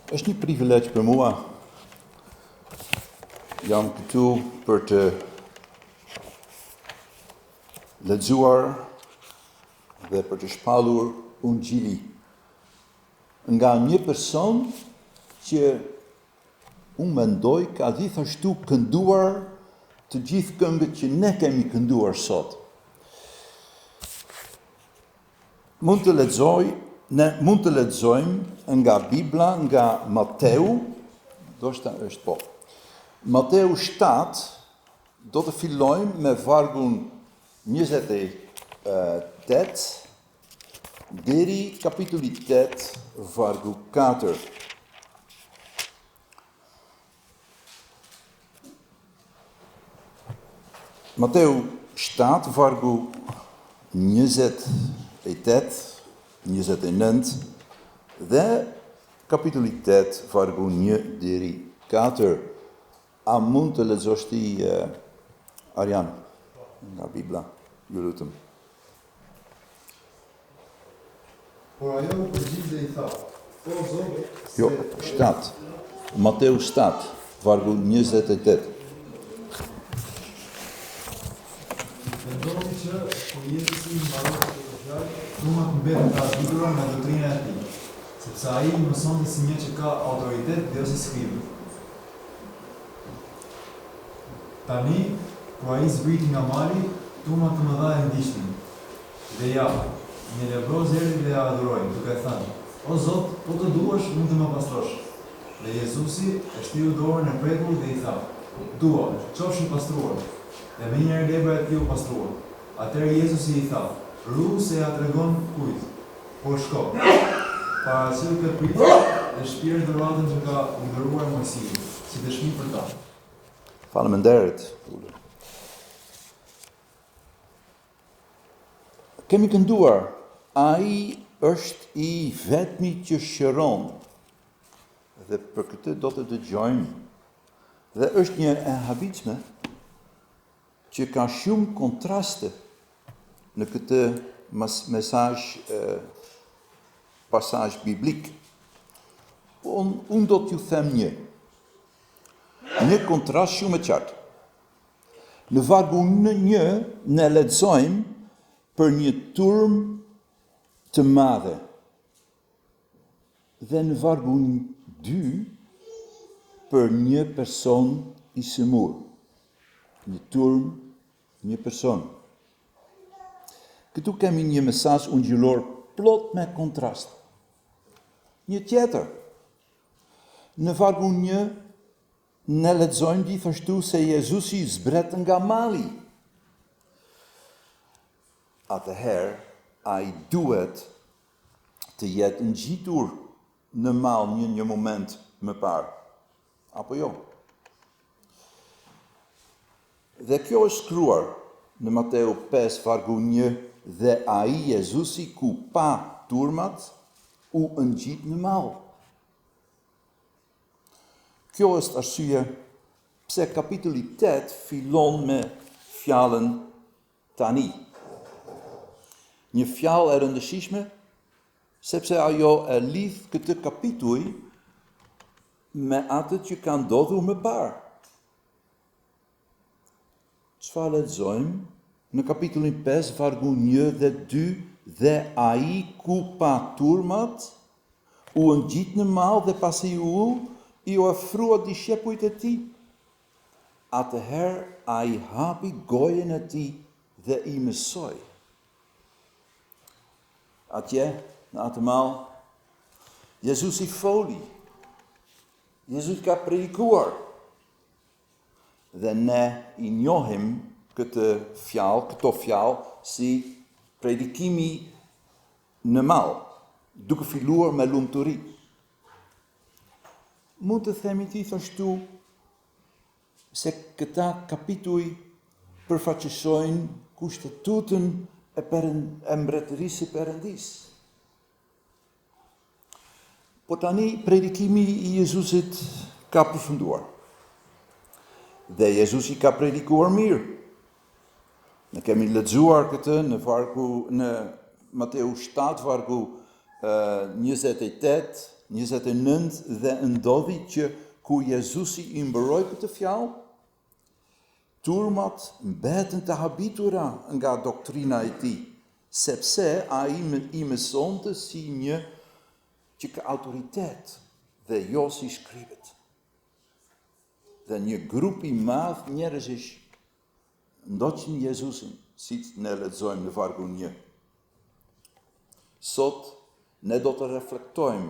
Është një privilegj për mua. Jam këtu për të lexuar dhe për të shpallur Ungjili nga një person që unë mendoj ka gjithashtu kënduar të gjithë këngët që ne kemi kënduar sot. Mund të lexojmë nga Bibla, nga Mateu, Mateu 7, do të fillojmë me vargun 28 deri kapitulli 8, vargu 4. Mateu 7, vargu 28, 29 dhe kapitulli 8, vargu 1 deri 4. A mund të lexosh ti, Arjan, nga Bibla, ju lutem. Por ajo u përgjigj dhe i tha: O Zot, Jo, 7. Mateu 7, vargu 28. Mendoni që kur Jezusi mbaroi këtë fjalë, thumat mbeten të argëtuara nga doktrina e tij, sepse ai mësonte si një që ka autoritet dhe ose skribë. Tani, kur ai zbriti nga mali, tuma të mëdha e ndiqnin. Dhe ja, një lebroz erdhi dhe adhuroi, duke thënë: O Zot, po të duash, mund të më pastrosh. Dhe Jezusi e shtiu dorën e prekur dhe i tha: Dua, qofsh i pastruar. Dhe me njëherë lebra e tij u pastrua. Atëherë Jezusi i tha: Ru se ja tregon kujt, por shko. Parasysh këtë pritje dhe shpirë dhuratën që ka urdhëruar Mojsiu, si dëshmi për ta. Faleminderit. Kemi kënduar, ai është i vetmi që shëron. Dhe për këtë do të dëgjojmë. Dhe është një e habitshme që ka shumë kontraste në këtë pasazh biblik. Unë do t'ju them një kontrast shumë e qartë. Në vargun 1 ne lexojmë për një turm të madhe. Dhe në vargun 2 për një person i sëmur. Një turm, një person. Këtu kemi një mesazh ungjillor plot me kontrast. Një tjetër. Në vargun 1 ne lexojmë gjithashtu se Jezusi zbret nga mali. Atëherë, ai duhet të jetë ngjitur në mal një moment më parë. Apo jo? Dhe kjo është shkruar në Mateu 5, vargu 1, dhe ai Jezusi ku pa turmat u ngjit në mal. Kjo është arsye pse kapitulli 8 fillon me fjalën tani. Një fjalë e rëndësishme, sepse ajo e lidh këtë kapitull me atë që ka ndodhur më parë. Çfarë lexojmë në kapitullin 5, vargu 1 dhe 2, dhe ai ku pa turmat u ngjit në mal dhe pasi i ofrua discepujt e tij. Atëherë ai hapi gojën e tij dhe i mësoi. Atje, në atë mal, Jezusi foli. Jezusi ka predikuar. Dhe ne i njohim këto fjalë si predikimi në mal, duke filluar me lumturi. Mund të themi gjithashtu se këta kapituj përfaqësojnë kushtetutën e mbretërisë së Perëndis. Po tani predikimi i Jezusit ka përfunduar. Dhe Jezusi ka predikuar mirë. Ne kemi lexuar këtë në Mateu 7, vargu 28 29 dhe ndodhi që kur Jezusi i mbaroi këtë fjalë, turmat mbetën të habitura nga doktrina e tij, sepse ai i mësonte si një që ka autoritet dhe jo si shkribet. Dhe një grup i madh njerëzish ndoqën Jezusin, si ne lexojmë në vargun 1. Sot ne do të reflektojmë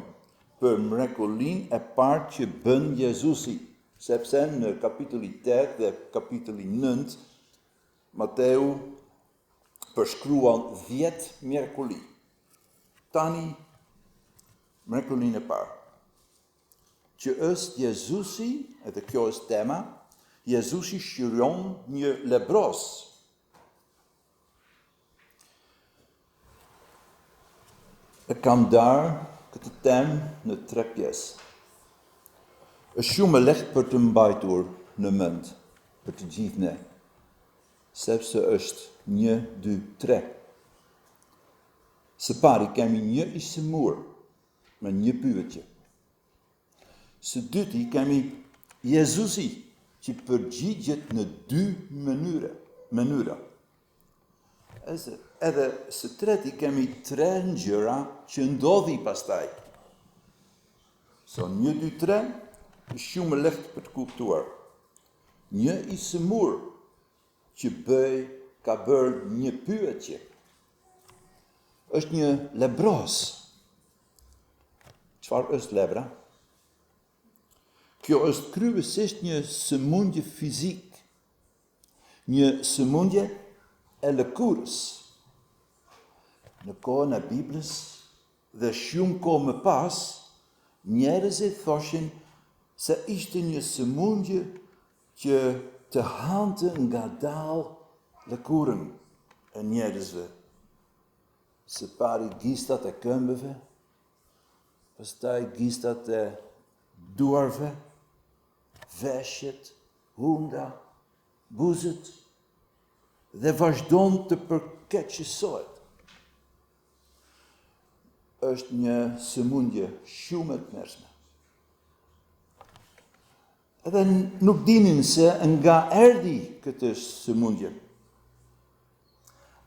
për mrekullinë e parë që bën Jezusi, sepse në kapitulli 8 dhe kapitulli 9 Mateu përshkruan 10 mrekulli. Tani mrekullinë e parë, që është Jezusi, edhe kjo është tema, Jezusi shëron një lebros. E kam darë këtë temë në 3 pjesë. Është shumë e lehtë për të mbajtur në mend për të gjithë ne, sepse është 1, 2, 3. Së pari kemi një i sëmur me një pyetje. Së dyti kemi Jezusi që përgjigjet në 2 mënyra. Edhe së treti kemi 3 gjëra që ndodhi pastaj. So 1, 2, 3 është shumë lehtë për të kuptuar. Një i sëmur që ka bërë një pyetje. Është një lebros. Çfarë është lebra? Kjo është kryesisht një sëmundje fizik, një sëmundje e lëkurës. Në kohën e Biblës dhe shumë kohë më pas, njerëzit thoshin se ishte një sëmundje që të hante ngadalë lëkurën e njerëzve. Së pari gistat e këmbëve, pastaj gistat e duarve, veshjet, hunda, buzët, dhe vazhdon të përkeqësohet. Është një sëmundje shumë e tmerrshme. Edhe nuk dinin se nga erdhi këtë sëmundje.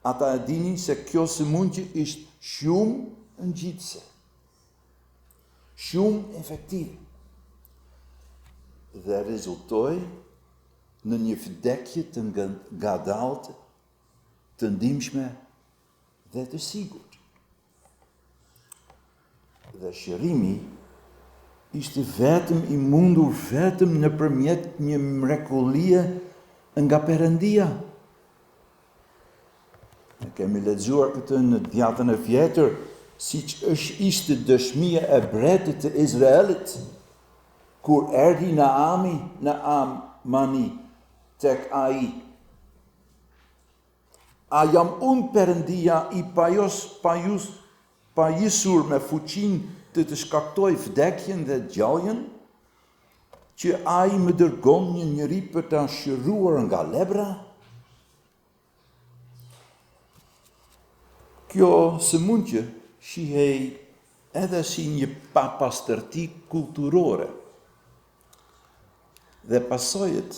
Ata e dinin se kjo sëmundje ishte shumë ngjitëse, shumë efektive, dhe rezultoi në një vdekje të ngadaltë, të ndihmshme dhe të sigurt. Dhe shërimi ishte vetëm i mundur vetëm nëpërmjet një mrekullie nga Perëndia. Ne kemi lexuar këtë në Djatën e Vjetër, siç ishte dëshmia e mbretit të Izraelit, kur erdhi Naamani tek ai. A jam unë Perëndia i pajisur me fuqinë të shkaktoj vdekjen dhe gjalljen, që ai më dërgon një njeri për ta shëruar nga lebra? Kjo sëmundje shihej edhe si një papastërti kulturore. Dhe pasojët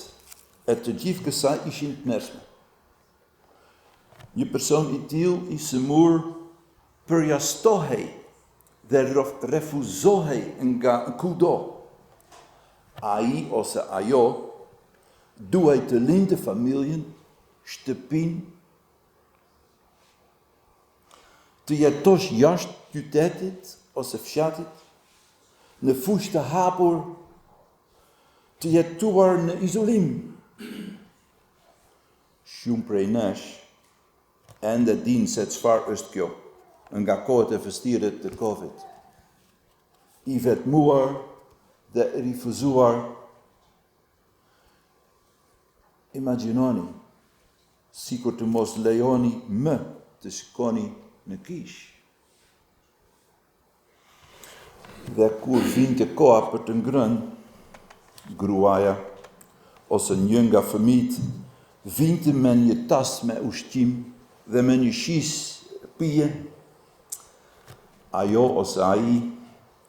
e të gjithë kësaj ishin të tmerrshme. Një person i tillë i sëmur përjashtohej dhe refuzohej nga kudo. Ai ose ajo duhej të lindë familjen, shtëpinë, të jetosh jashtë qytetit ose fshatit, në fushë të hapur, të jetuar në izolim. Shumë prej nesh ende din se çfarë është kjo, nga kohët e vështira të Covid. I vetmuar dhe rifuzuar. Imagjinoni, sikur të mos lejoni më të shkoni në kish. Dhe kur vinte koha për të ngrënë, gruaja ose një nga fëmijët vinte me një tas me ushqim dhe me një shisë pije, ajo ose ai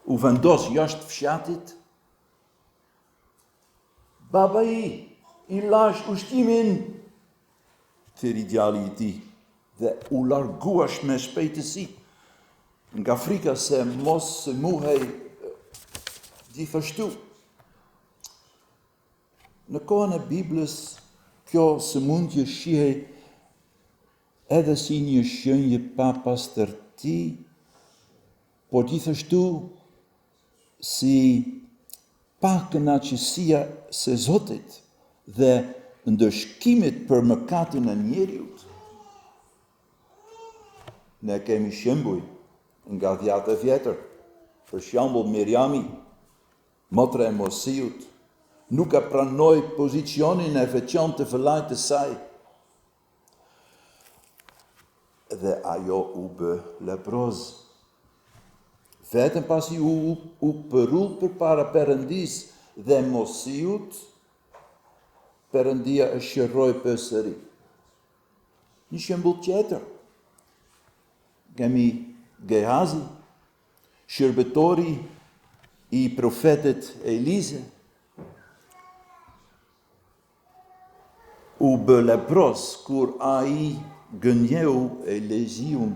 u vendos jashtë fshatit, baba i lash ushqimin, thiri djali i tij, dhe u larguash me shpejtësi nga frika se mos se muhej gjithashtu. Në kohën e Biblës, kjo sëmundje shihej edhe si një shenjë pa pastërti, por gjithashtu si pa kënaqësia së Zotit dhe ndëshkimit për mëkatin e njeriut. Ne kemi shembuj nga Dhjata e Vjetër, për shembull Miriami, motra e Mosiut, nuk e pranoi pozicionin e veçantë të vëllait të saj. Dhe ajo u bë lebroz. Vetëm pasi u përull përpara Perëndis dhe Mosiut, Perëndia e shëroi përsëri. Një shembull tjetër. Kemi Gehazi, shërbetori i profetit Elize, u bë lebroz kur ai gënjeu Eliziun.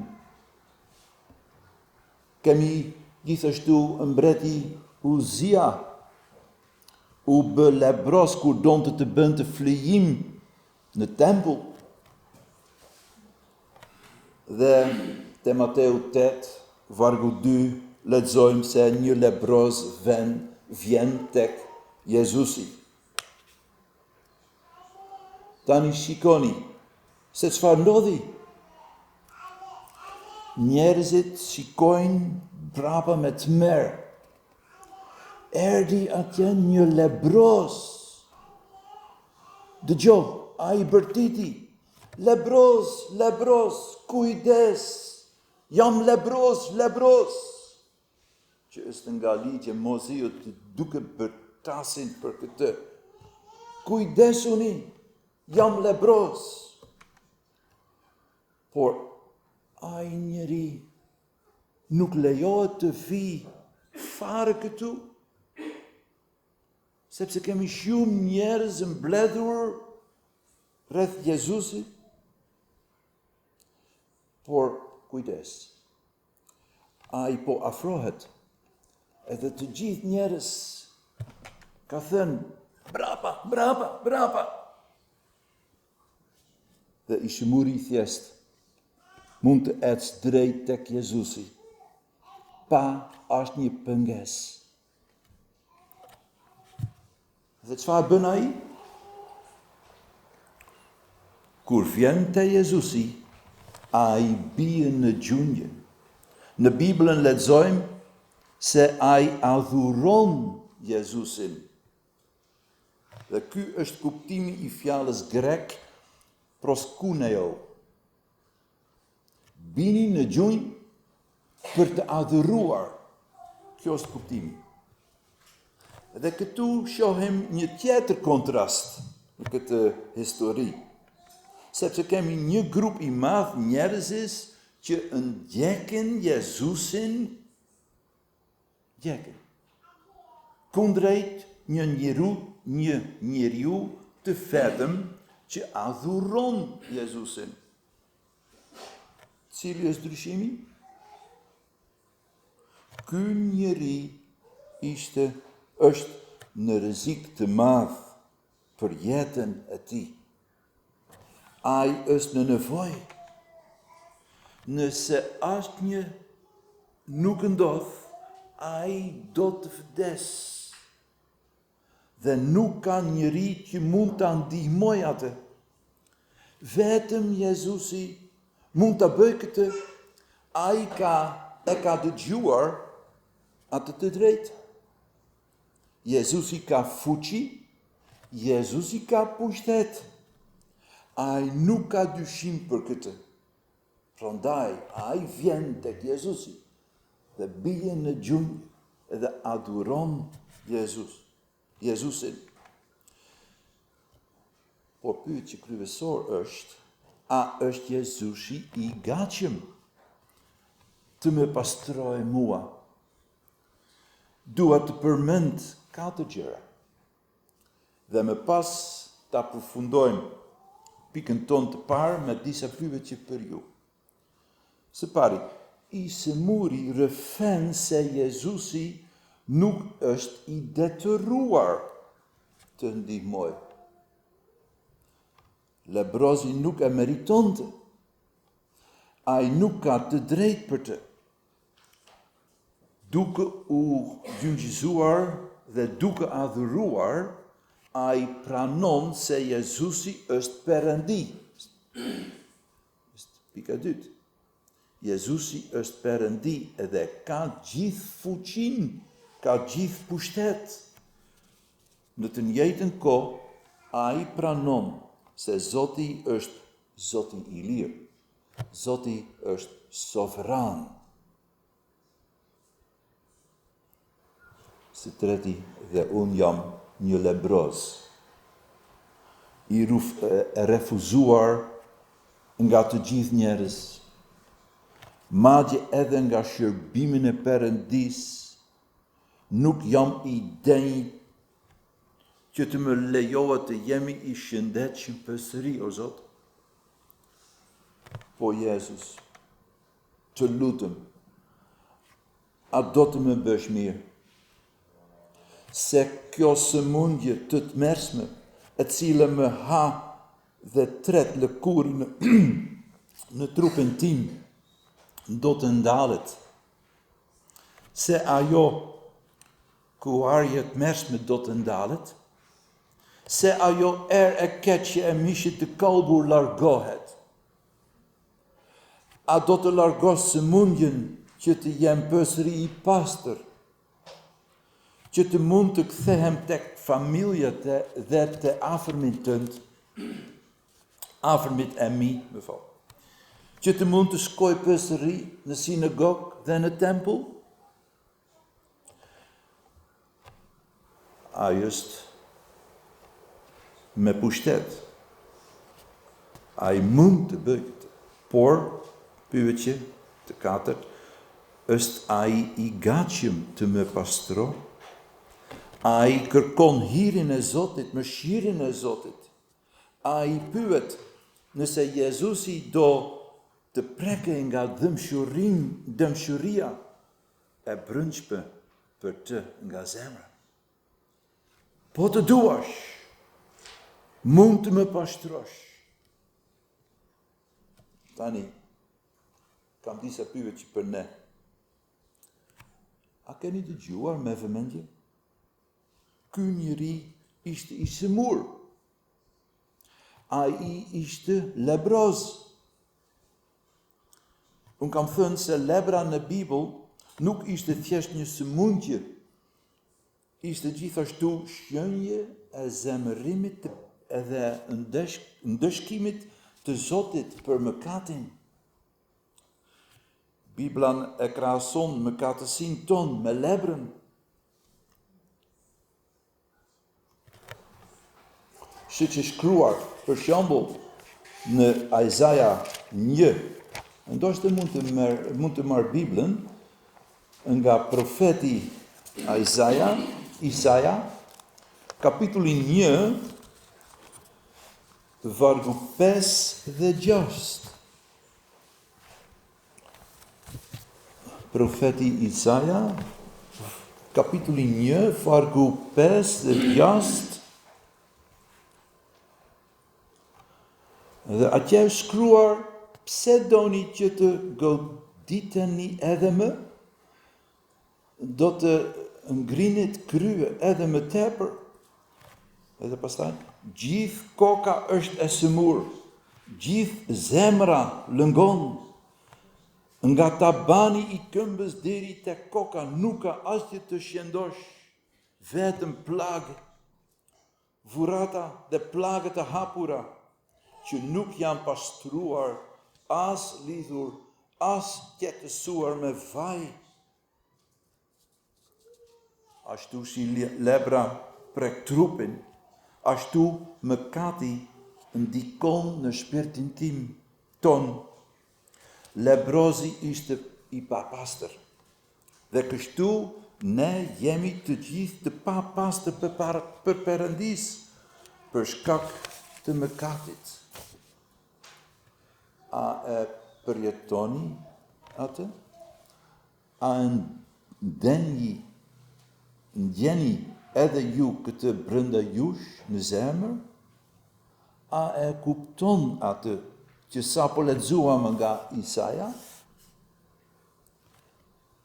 Kemi gjithashtu mbreti Uzia, u bë lebroz kur donte të bënte flijim në tempull. Dhe te Mateu 8, vargu 2, lexojmë se një lebroz vjen tek Jezusi. Tani shikoni se çfarë ndodhi. Njerëzit shikojnë brapa me tmerr. Erdi atje një lebroz. Dëgjoj, ai bërtiti. Lebroz, lebroz, kujdes. Jam lebroz, lebroz. Që është nga ligje Mosiut duke bërtasin për këtë. Kujdesuni, jam lebroz. Por ai njeri nuk lejohet të vi fare këtu, sepse kemi shumë njerëz mbledhur rreth Jezusit. Por kujdes, ai po afrohet, edhe të gjithë njerëz ka thënë brapa, brapa, brapa. Dhe i shëmuri i thjesht mund të ecë drejt tek Jezusi, pa asnjë pengesë. Dhe çfarë bën ai? Kur vjen te Jezusi, ai bie në gjunjë. Në Biblën lexojmë se ai adhuron Jezusin. Dhe ky është kuptimi i fjalës grek proskuneo. Bini në gjunjë për të adhuruar. Kjo është kuptimi. Dhe këtu shohim një tjetër kontrast në këtë histori. Sepse kemi një grup i madh njerëzish që ndjekin Jezusin, kundrejt një njeriu të vetëm që adhuron Jezusin. Cili është ndryshimi? Ky njeri është në rrezik të madh për jetën e tij. Ai është në nevojë. Nëse asnjë nuk ndodh, ai do të vdes. Dhe nuk ka njeri që mund ta ndihmojë atë. Vetëm Jezusi mund ta bëjë këtë. Ai e ka dëgjuar atë të drejtë. Jezusi ka fuqi, Jezusi ka pushtet. Ai nuk ka dyshim për këtë. Prandaj, ai vjen tek Jezusi dhe bie në gjunjë dhe adhuron Jezusin. Por pyetja kryesore është, a është Jezusi i gatshëm të më pastrojë mua? dua të përmend 4 gjëra. Dhe më pas ta përfundojmë pikën tonë të parë me disa pyetje për ju. Së pari, i sëmuri rëfen se Jezusi nuk është i detyruar të ndihmojë. Lebrozi nuk e meritonte. Ai nuk ka të drejtë për të. Duke u gjynjëzuar dhe duke adhuruar, ai pranon se Jezusi është Perëndi. Pika 2. Jezusi është Perëndi edhe ka gjithë fuqinë, ka gjithë pushtet. Në të njëjtën kohë, ai pranon se Zoti është Zoti i lirë. Zoti është sovran. Së treti, dhe unë jam një lebroz, i refuzuar nga të gjithë njerëz, madje edhe nga shërbimin e Perëndis, nuk jam i denjë që të më lejohet të jemi i shëndetshëm përsëri, o Zot. Po Jezus, të lutem, a do të më bësh mirë? Se kjo sëmundje të tmerrshme, e cila më ha dhe tret lëkurin në trupin tim, do të ndalet. Se ajo kuarje tmerrshme do të ndalet. Se ajo erë e keqe e mishit të kalbur largohet. A do të largosh sëmundjen që të jem përsëri i pastër, që të mund të kthehem tek familjet dhe të afërmit tënd, afërmit e mi, më fal, që të mund të shkoj përsëri në sinagogë dhe në tempull? Ai është me pushtet. Ai mund të bëjë këtë, por pyetje të katërt, është ai i gatshëm të më pastroj? Ai kërkon hirin e Zotit, mëshirin e Zotit. Ai pyet nëse Jezusi do të prekej nga dëmshuria e brendshme për të nga zemra. Po të duash, mund të më pashtrosh. Tani, kam disa pyetje për ne. A keni dëgjuar me vëmendje? Ky njeri ishte i sëmur. Ai ishte lebroz. Unë kam thënë se lebra në Bibël nuk ishte thjesht një sëmundje. Ishte gjithashtu shenjë e zemërimit edhe ndëshkimit të Zotit për mëkatin. Bibla e krahason mëkatësinë tonë me lebrën. Siç është shkruar, për shembull, në Aizaja 1, ndoshta mund të marr Biblën nga profeti Isaia, kapitulli 1, vargu 5 dhe 6. Profeti Isaia, kapitulli 1, vargu 5 dhe 6. Dhe atje është shkruar, pse doni që të goditeni edhe më? Do të ngrinit krye edhe më tepër? Edhe pastaj, gjithë koka është e sëmur, gjithë zemra lëngon. Nga tabani i këmbës deri te koka nuk ka asgjë të shëndosh, vetëm plagë, vurata dhe plagët e hapura, që nuk janë pastruar, as lidhur, as qetësuar me vaj. Ashtu si lebra prek trupin, ashtu mëkati ndikon në shpirtin tim ton. Lebrozi ishte i papastër, dhe kështu ne jemi të gjithë të papastër për Perëndis për shkak të mëkatit. A e përjetoni atë? A ndjeni edhe ju këtë brenda jush në zemër? A e kupton atë që sapo lexuam nga Isaia?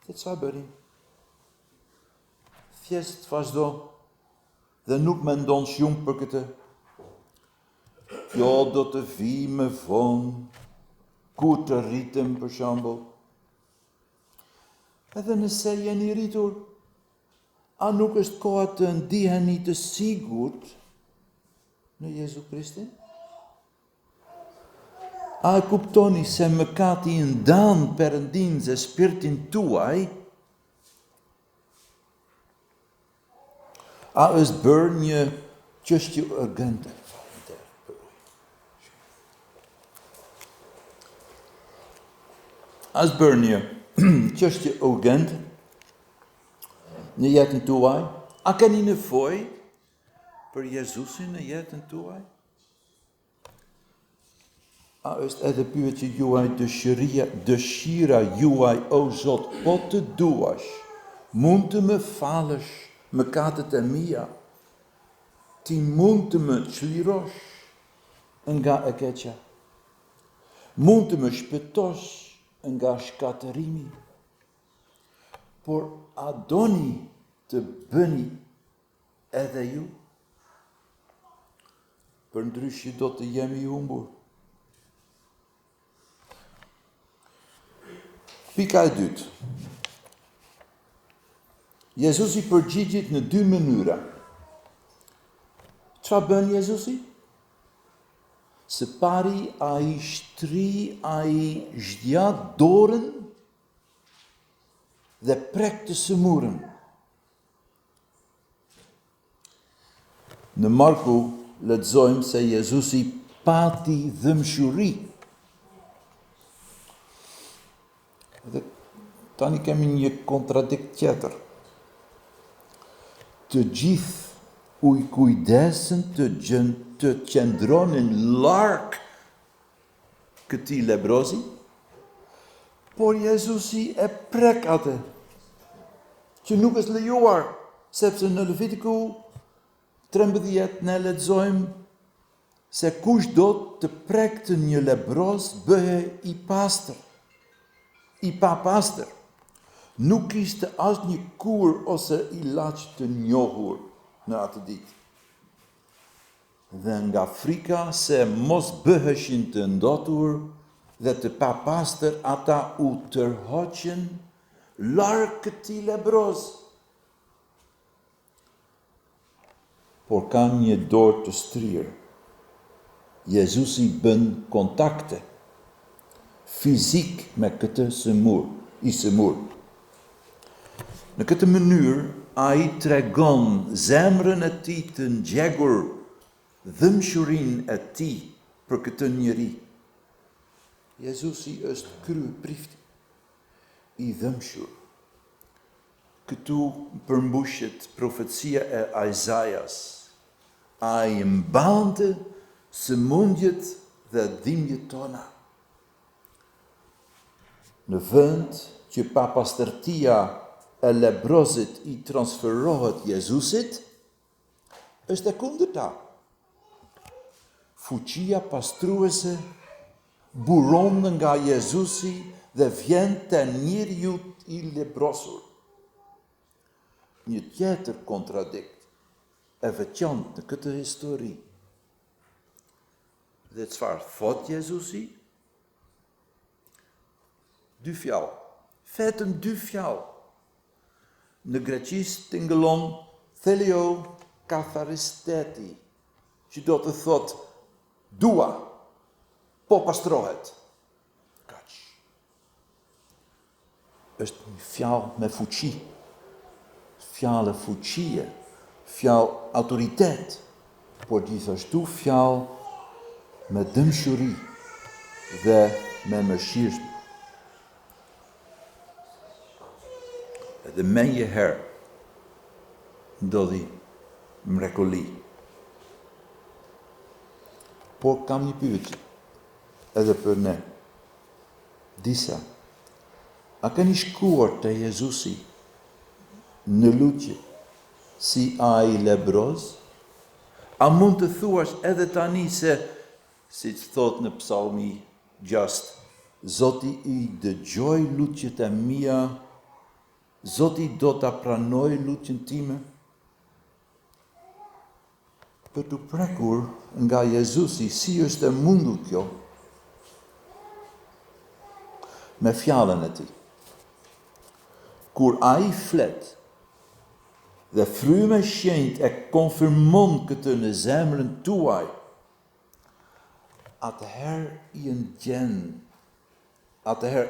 Dhe çfarë bërim? Thjesht vazhdo dhe nuk mendon shumë për këtë. Kjo do të vi më vonë, ku të rritem për shembull. Edhe nëse jeni rritur, a nuk është koha të ndiheni të sigurt në Jezu Krishtin? A e kuptoni se mëkati ndan Perëndin dhe shpirtin tuaj? A është bërë një çështje urgjente? A është bërë një çështje urgjente në jetën tuaj? A keni nevojë për Jezusin në jetën tuaj? A është edhe pyetja juaj, dëshira juaj, o Zot, po të duash, mund të më falësh mëkatet e mia? Ti mund të më çlirosh nga e keqja? Mund të më shpëtosh nga shkatërimi? Por a doni të bëni edhe ju? Përndryshe do të jemi humbur. Pika e dytë. Jezusi përgjigjet në dy mënyra. Çfarë bën Jezusi? Së pari ai zhdjat dorën dhe prek të sëmurën. Në Marku lexojmë se Jezusi pati dëmshuri. Dhe tani kemi një kontradikt tjetër. Të gjithë u kujdesen të qëndronin larg këtij lebrosi, por Jezusi e prek atë, që nuk është lejuar, sepse në Levitiku 13 ne lexojmë se kush do të prekte një lebros bëhe i pastër, i papastër. Nuk ishte asnjë kur ose ilaç të njohur në atë ditë. Dhe nga frika se mos bëheshin të ndotur dhe të papastër, ata u tërhoqën larg këtij lebroz. Por kanë një dorë të shtrirë. Jezusi bën kontakte fizik me këtë i sëmur. Në këtë mënyrë, ai tregon zemrën e tij të ngjegur, dëmshurinë e tij për këtë njeri. Jezusi është kryeprifti i dëmshur. Këtu përmbushet profecia e Isaias. Ai mbante sëmundjet dhe dhimbjet tona. Në vend që papastërtia e lebrozit i transferohet Jezusit, është e kundërta. Fuqia pastruese buron nga Jezusi dhe vjen te njeriu i lebrosur. Një tjetër kontradikt e veçantë në këtë histori. Dhe çfarë thot Jezusi? Dy fjalë. Vetëm dy fjalë. Në greqisht tingëllon thelio katharisteti, që do të thot dua, po pastrohet. Kaq. Është një fjalë me fuqi. Fjalë fuqie, fjalë autoritet, por gjithashtu fjalë me dëmshuri dhe me mëshirë. Dhe me njëherë, ndodhi mrekulli. Por kam një pyetje, edhe për ne. Disa, a keni shkuar te Jezusi në lutje si ai lebroz? A mund të thuash edhe tani se, si që thot në Psalmi 6, Zoti i dëgjoj lutjet e mia, Zoti do ta pranoj lutjen time? Për të prekur nga Jezusi, si është e mundur kjo? Me fjalën e tij. Kur ai flet, dhe fryma e shenjtë e konfirmon këtë në zemrën tuaj, atëherë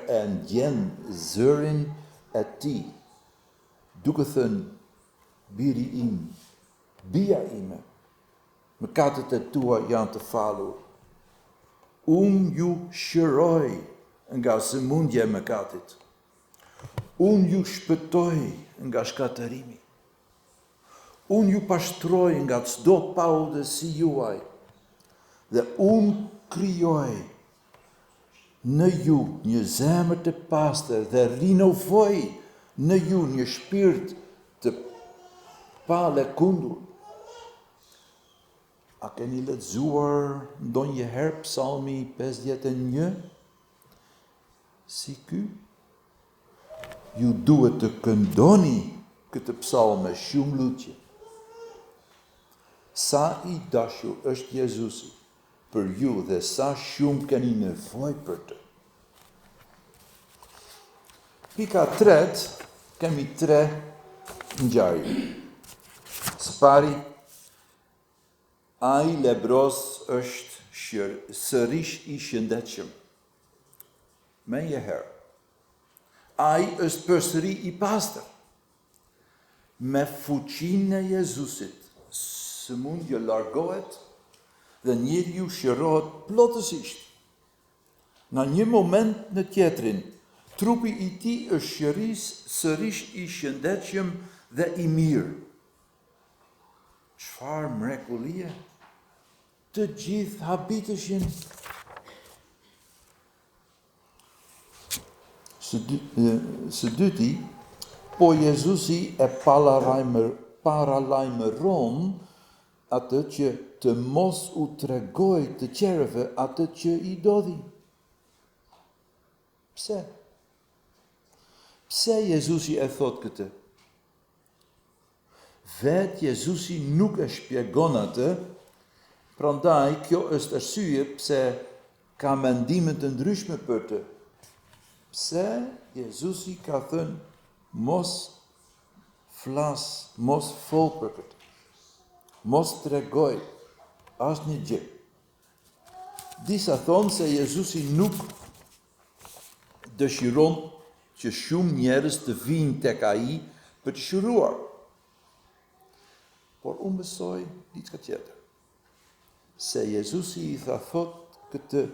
e ndjen zërin e tij, duke thënë, biri im, bia ime, mëkatet e tua janë të falur. Unë ju shëroj nga sëmundja e mëkatit. Unë ju shpëtoj nga shkatërimi. Unë ju pashtroj nga çdo paudhësi juaj. Dhe unë krijoj në ju një zemër të pastër dhe rinovoj në ju një shpirt të palëkundur. A keni lexuar ndonjëherë Psalmi 51? Si ky? Ju duhet të këndoni këtë psalm me shumë lutje. Sa i dashur është Jezusi për ju dhe sa shumë keni nevojë për të. Pika 3, kemi 3 ngjarje. Së pari, ai lebros është sërish i shëndetshëm. Me njëherë, ai është përsëri i pastër. Me fuqinë e Jezusit, sëmundja largohet dhe njeriu shërohet plotësisht. Në një moment në tjetrin, trupi i tij është sërish i shëndetshëm dhe i mirë. Çfarë mrekullie! Të gjithë habiteshin. Së dyti, po Jezusi e paralajmëron atë që të mos u tregoj të qerëve atë që i dodhi. Pse? Pse Jezusi e thot këtë? Vetë Jezusi nuk e shpjegon atë, prandaj kjo është arsye pse ka mendime të ndryshme për të. Pse Jezusi ka thënë mos flas, mos fol për këtë, mos tregoj asnjë gjë. Disa thonë se Jezusi nuk dëshiron që shumë njerëz të vinë tek ai për të shëruar. Por unë besoj diçka tjetër. Se Jezusi i thot këtë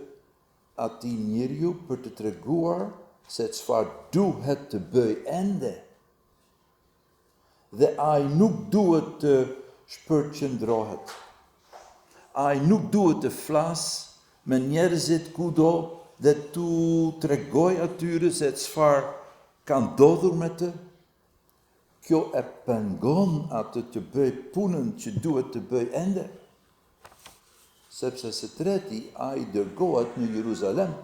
atij njeriu për të treguar se çfarë duhet të bëj ende. Dhe ai nuk duhet të shpërqendrohet. Ai nuk duhet të flas me njerëzit kudo dhe tu tregoj atyre se çfarë ka ndodhur me të. Kjo e pengon atë të bëj punën që duhet të bëj ende. Sepse së treti ai dërgohet në Jeruzalem.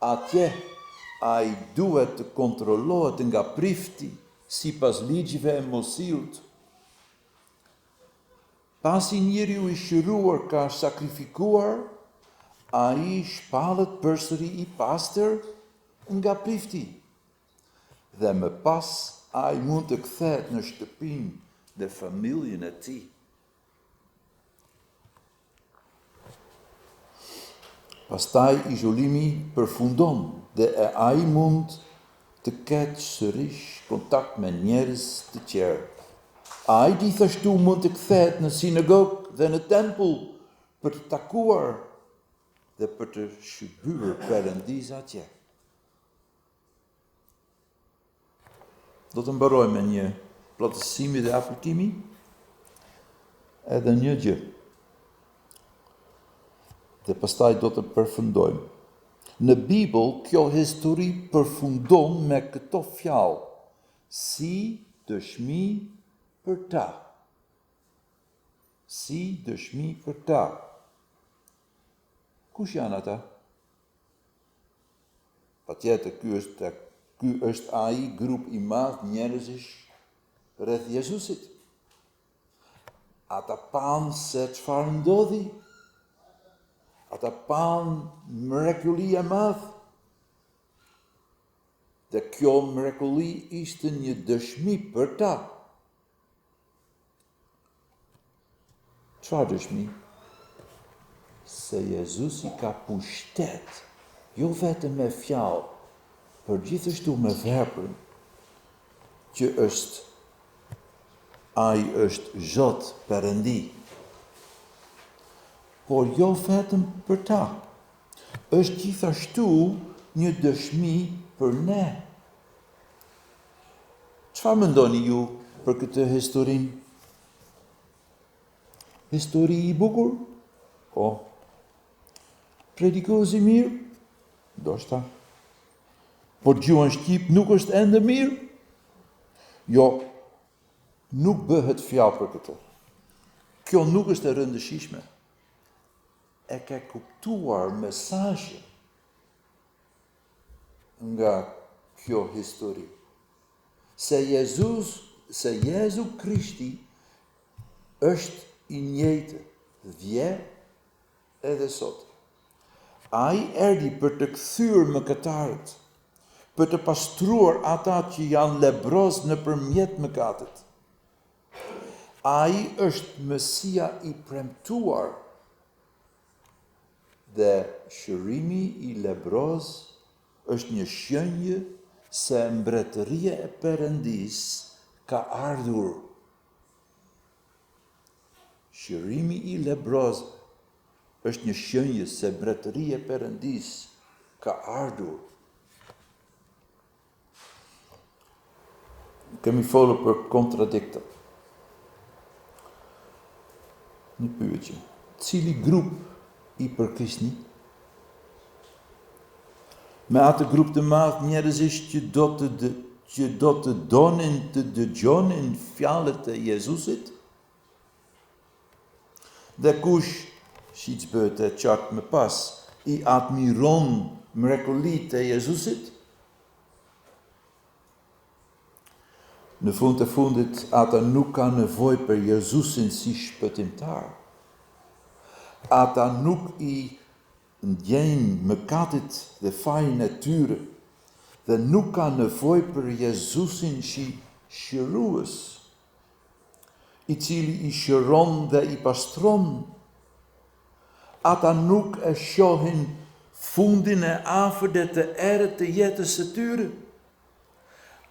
Atje ai duhet të kontrollohet nga prifti sipas ligjeve e Mosit. Pasi njeriu i shëruar ka sakrifikuar, ai shpallet përsëri i pastër nga prifti. Dhe më pas ai mund të kthehet në shtëpinë dhe familjen e tij. Pastaj izolimi përfundon dhe ai mund të ketë sërish kontakt me njerëz të tjerë. Ai gjithashtu mund të kthehet në sinagogë dhe në tempull për të takuar dhe për të shërbyer Perëndis atje. Do të mbaroj me një plotësimi dhe aplikimi, edhe një gjë. Dhe pastaj do të përfundojmë. Në Bibël, kjo histori përfundon me këto fjalë, si dëshmi për ta. Si dëshmi për ta. Kush janë ata? Patjetër, ky është ai grup i madh njerëzish rreth Jezusit. Ata panë se çfarë ndodhi. Ata panë mrekulli e madh. Dhe kjo mrekulli ishte një dëshmi për ta. Çfarë dëshmi? Se Jezusi ka pushtet, jo vetëm me fjalë, por gjithashtu me veprën, që ai është Zot Perëndi. Por jo vetëm për ta, është gjithashtu një dëshmi për ne. Çfarë mendoni ju për këtë historinë? Histori i bukur? Po. Predikoz i mirë? Ndoshta. Por gjuhën shqip nuk është ende mirë? Jo, nuk bëhet fjalë për këtë. Kjo nuk është e rëndësishme. E ka kuptuar mesazhin nga kjo histori. Se Jezu Krishti është i njëjtë dje edhe sot. Ai erdhi për të kthyer mëkatarët, për të pastruar ata që janë lebroz nëpërmjet mëkatit. Ai është Mesia i premtuar dhe shërimi i lebroz është një shenjë se mbretëria e Perëndis ka ardhur. Shërimi i lebroz është një shenjë se mbretëria e Perëndis ka ardhur. Kemi folur për kontradikta. Një pyetje. Cili grup i përkisni? Me atë grup të madh njerëzish që do të donin të dëgjonin fjalët e Jezusit? Dhe kush, siç bëhet e qartë më pas, i admiron mrekullitë e Jezusit? Në fund të fundit, ata nuk kanë nevojë për Jezusin si shpëtimtar. Ata nuk i ndjejnë mëkatit dhe fajin e tyre dhe nuk kanë nevojë për Jezusin si shërues, i cili i shëron dhe i pastron. Ata nuk e shohin fundin e afërt dhe të errët të jetës së tyre.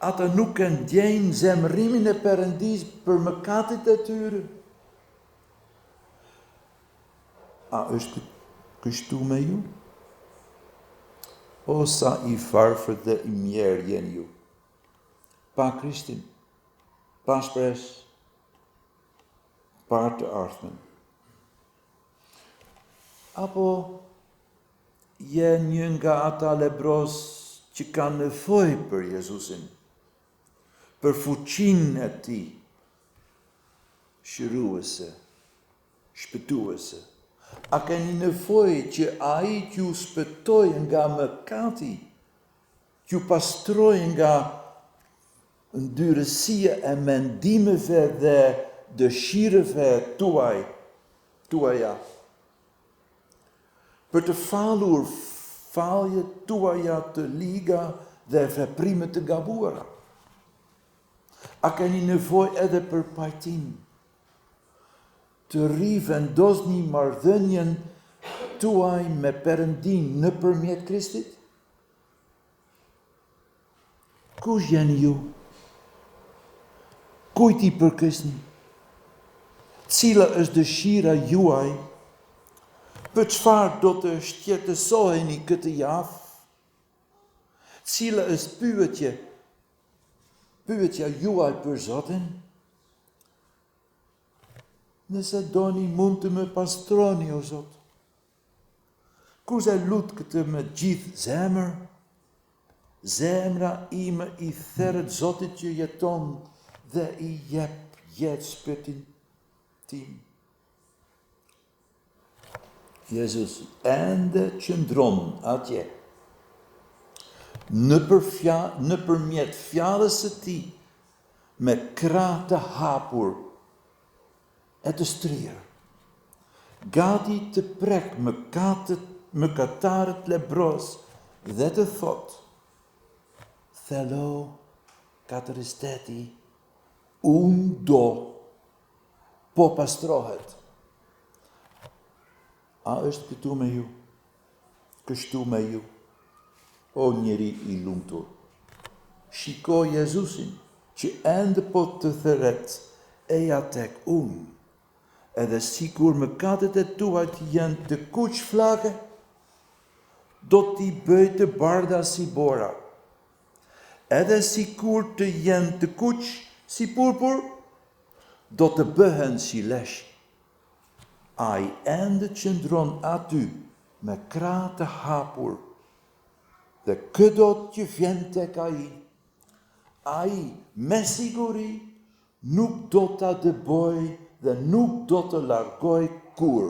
Ata nuk e ndjejnë zemrimin e Perëndis për mëkatit e tyre. A është kështu me ju? O sa i varfër dhe i mjerë jeni ju, pa Krishtin, pa shpresë, pa të ardhmen. Apo je një nga ata lebroz që kanë nevojë për Jezusin, për fuqinë e tij, shëruese, shpëtuese. A keni nevojë që ai t'ju shpëtoj nga mëkati, t'ju pastroj nga ndyrësia e mendimeve dhe dëshirëve tuaja, për të falur faljet tuaja të liga dhe veprimet të gabuara? A keni nevojë edhe për pajtim, të rivendosni marrëdhënien tuaj me Perëndin nëpërmjet Kristit? Kush jeni ju? Kujt i përkisni? Cila është dëshira juaj? Për çfarë do të shqetësoheni këtë javë? Cila është pyetja juaj për Zotin? Nëse doni mund të më pastroni, o Zot. Kurse lutë këtë me gjithë zemër, zemra ime i therët Zotit që jeton dhe i jep jetë shpirtin tim. Jezus ende qëndron atje, në përmjet fjalës së tij, me krah të hapur e të strirë, gati të prek mëkatarët lebros dhe të thot, thelo katëristeti, unë do, po pastrohet. A është këtu me ju, kështu me ju, o njeri i lumtur. Shiko Jezusin, që ende po të theret, eja tek unë, edhe sikur mëkatet e tuajt janë të kuq flake, do t'i bëj të bardha si bora, edhe sikur të janë të kuq si purpur, do të bëhen si lesh. Ai ende qëndron aty me krah të hapur, dhe këdo që vjen tek ai me siguri nuk do ta dëboj dhe nuk do të largoj kur.